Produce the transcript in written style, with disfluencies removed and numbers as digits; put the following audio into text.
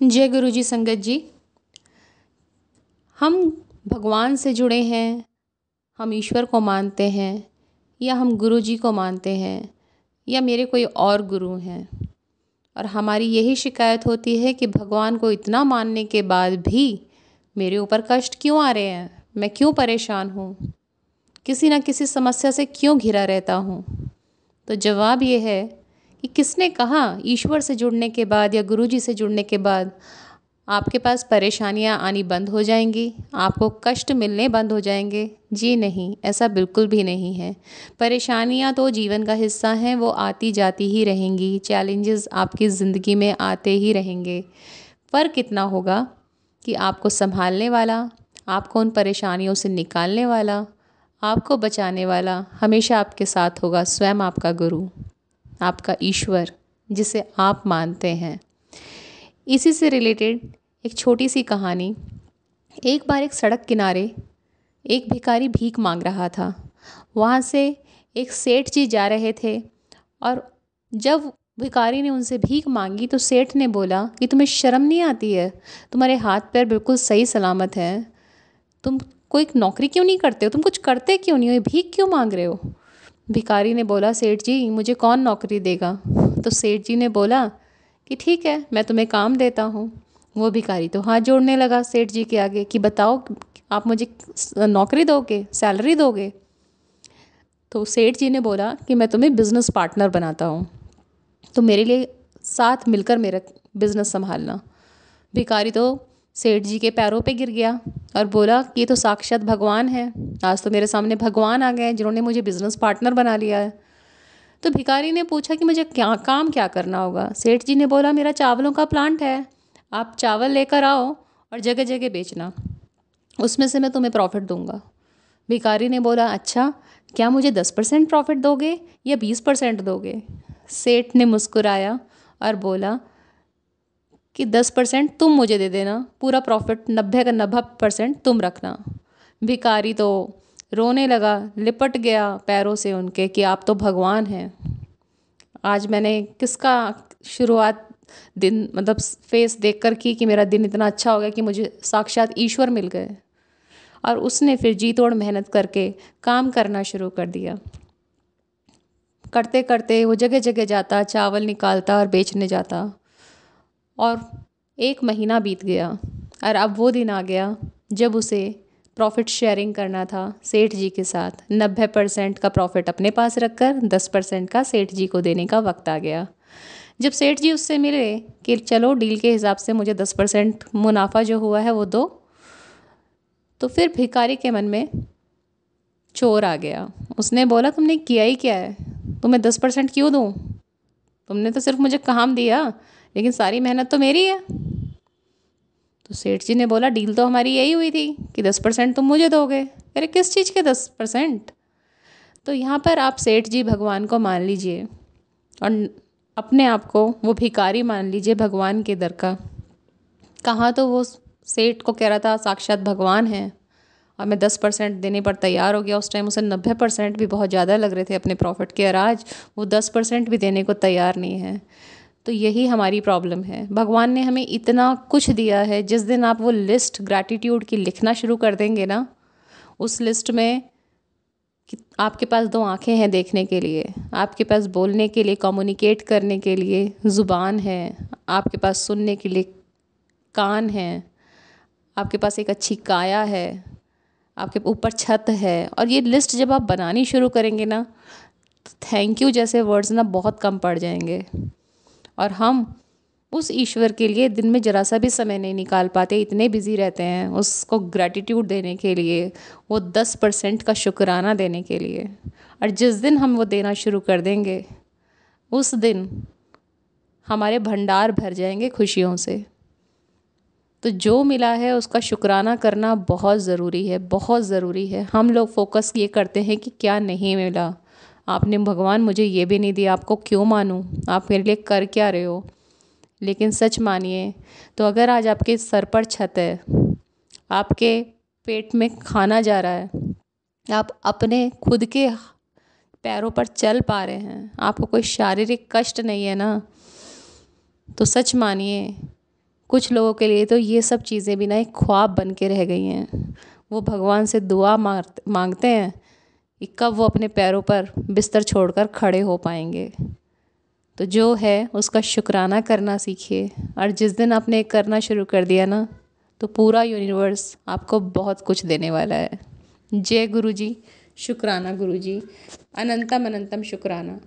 जय गुरु जी संगत जी। हम भगवान से जुड़े हैं, हम ईश्वर को मानते हैं या हम गुरु जी को मानते हैं या मेरे कोई और गुरु हैं, और हमारी यही शिकायत होती है कि भगवान को इतना मानने के बाद भी मेरे ऊपर कष्ट क्यों आ रहे हैं, मैं क्यों परेशान हूँ, किसी ना किसी समस्या से क्यों घिरा रहता हूँ। तो जवाब ये है कि किसने कहा ईश्वर से जुड़ने के बाद या गुरु जी से जुड़ने के बाद आपके पास परेशानियां आनी बंद हो जाएंगी, आपको कष्ट मिलने बंद हो जाएंगे। जी नहीं, ऐसा बिल्कुल भी नहीं है। परेशानियां तो जीवन का हिस्सा हैं, वो आती जाती ही रहेंगी, चैलेंजेस आपकी ज़िंदगी में आते ही रहेंगे। फ़र्क इतना होगा कि आपको संभालने वाला, आपको उन परेशानियों से निकालने वाला, आपको बचाने वाला हमेशा आपके साथ होगा स्वयं आपका गुरु, आपका ईश्वर, जिसे आप मानते हैं। इसी से रिलेटेड एक छोटी सी कहानी। एक बार एक सड़क किनारे एक भिखारी भीख मांग रहा था। वहाँ से एक सेठ जी जा रहे थे, और जब भिखारी ने उनसे भीख मांगी तो सेठ ने बोला कि तुम्हें शर्म नहीं आती है, तुम्हारे हाथ पैर बिल्कुल सही सलामत हैं, तुम कोई नौकरी क्यों नहीं करते हो, तुम कुछ करते क्यों नहीं हो, ये भीख क्यों मांग रहे हो। भिखारी ने बोला, सेठ जी मुझे कौन नौकरी देगा। तो सेठ जी ने बोला कि ठीक है, मैं तुम्हें काम देता हूँ। वो भिखारी तो हाथ जोड़ने लगा सेठ जी के आगे कि बताओ, आप मुझे नौकरी दोगे, सैलरी दोगे। तो सेठ जी ने बोला कि मैं तुम्हें बिज़नेस पार्टनर बनाता हूँ, तो मेरे लिए साथ मिलकर मेरा बिज़नेस संभालना। भिखारी तो सेठ जी के पैरों पे गिर गया और बोला कि ये तो साक्षात भगवान है, आज तो मेरे सामने भगवान आ गए जिन्होंने मुझे बिज़नेस पार्टनर बना लिया है। तो भिखारी ने पूछा कि मुझे क्या करना होगा। सेठ जी ने बोला, मेरा चावलों का प्लांट है, आप चावल लेकर आओ और जगह जगह बेचना, उसमें से मैं तुम्हें प्रॉफिट दूंगा। भिखारी ने बोला, अच्छा, क्या मुझे 10% प्रॉफिट दोगे या 20% दोगे। सेठ ने मुस्कुराया और बोला कि 10% तुम मुझे दे देना, पूरा प्रॉफिट 90 का 90% तुम रखना। भिखारी तो रोने लगा, लिपट गया पैरों से उनके कि आप तो भगवान हैं, आज मैंने किसका शुरुआत दिन मतलब फेस देखकर की कि मेरा दिन इतना अच्छा हो गया कि मुझे साक्षात ईश्वर मिल गए। और उसने फिर जी तोड़ मेहनत करके काम करना शुरू कर दिया। करते करते वो जगह जगह जाता, चावल निकालता और बेचने जाता। और एक महीना बीत गया और अब वो दिन आ गया जब उसे प्रॉफिट शेयरिंग करना था सेठ जी के साथ। 90% का प्रॉफिट अपने पास रखकर 10% का सेठ जी को देने का वक्त आ गया। जब सेठ जी उससे मिले कि चलो डील के हिसाब से मुझे 10% मुनाफा जो हुआ है वो दो, तो फिर भिखारी के मन में चोर आ गया। उसने बोला, तुमने किया ही क्या है, तुम्हें 10% क्यों दूँ, तुमने तो सिर्फ मुझे काम दिया, लेकिन सारी मेहनत तो मेरी है। तो सेठ जी ने बोला, डील तो हमारी यही हुई थी कि 10% तुम मुझे दोगे। अरे किस चीज़ के 10%। तो यहाँ पर आप सेठ जी भगवान को मान लीजिए और अपने आप को वो भिखारी मान लीजिए भगवान के दर का। कहाँ तो वो सेठ को कह रहा था साक्षात भगवान है, और मैं 10% देने पर तैयार हो गया। उस टाइम उसे 90% भी बहुत ज़्यादा लग रहे थे अपने प्रॉफिट के, और आज वो 10% भी देने को तैयार नहीं है। तो यही हमारी प्रॉब्लम है। भगवान ने हमें इतना कुछ दिया है, जिस दिन आप वो लिस्ट ग्रैटिट्यूड की लिखना शुरू कर देंगे ना, उस लिस्ट में कि आपके पास दो आँखें हैं देखने के लिए, आपके पास बोलने के लिए, कम्युनिकेट करने के लिए ज़ुबान है, आपके पास सुनने के लिए कान हैं, आपके पास एक अच्छी काया है, आपके ऊपर छत है, और ये लिस्ट जब आप बनानी शुरू करेंगे ना, तो थैंक यू जैसे वर्ड्स ना बहुत कम पड़ जाएंगे। और हम उस ईश्वर के लिए दिन में ज़रा सा भी समय नहीं निकाल पाते, इतने बिजी रहते हैं उसको ग्रैटिट्यूड देने के लिए, वो 10% का शुक्राना देने के लिए। और जिस दिन हम वो देना शुरू कर देंगे, उस दिन हमारे भंडार भर जाएंगे खुशियों से। तो जो मिला है उसका शुक्राना करना बहुत ज़रूरी है, बहुत ज़रूरी है। हम लोग फोकस ये करते हैं कि क्या नहीं मिला, आपने भगवान मुझे ये भी नहीं दिया, आपको क्यों मानूं, आप मेरे लिए कर क्या रहे हो। लेकिन सच मानिए तो अगर आज आपके सर पर छत है, आपके पेट में खाना जा रहा है, आप अपने खुद के पैरों पर चल पा रहे हैं, आपको कोई शारीरिक कष्ट नहीं है ना, तो सच मानिए कुछ लोगों के लिए तो ये सब चीज़ें भी ना एक ख्वाब बन के रह गई हैं। वो भगवान से दुआ मांगते हैं कि कब वो अपने पैरों पर बिस्तर छोड़कर खड़े हो पाएंगे। तो जो है उसका शुक्राना करना सीखिए, और जिस दिन आपने करना शुरू कर दिया ना, तो पूरा यूनिवर्स आपको बहुत कुछ देने वाला है। जय गुरु जी, शुक्राना गुरु जी, अनंतम अनंतम शुक्राना।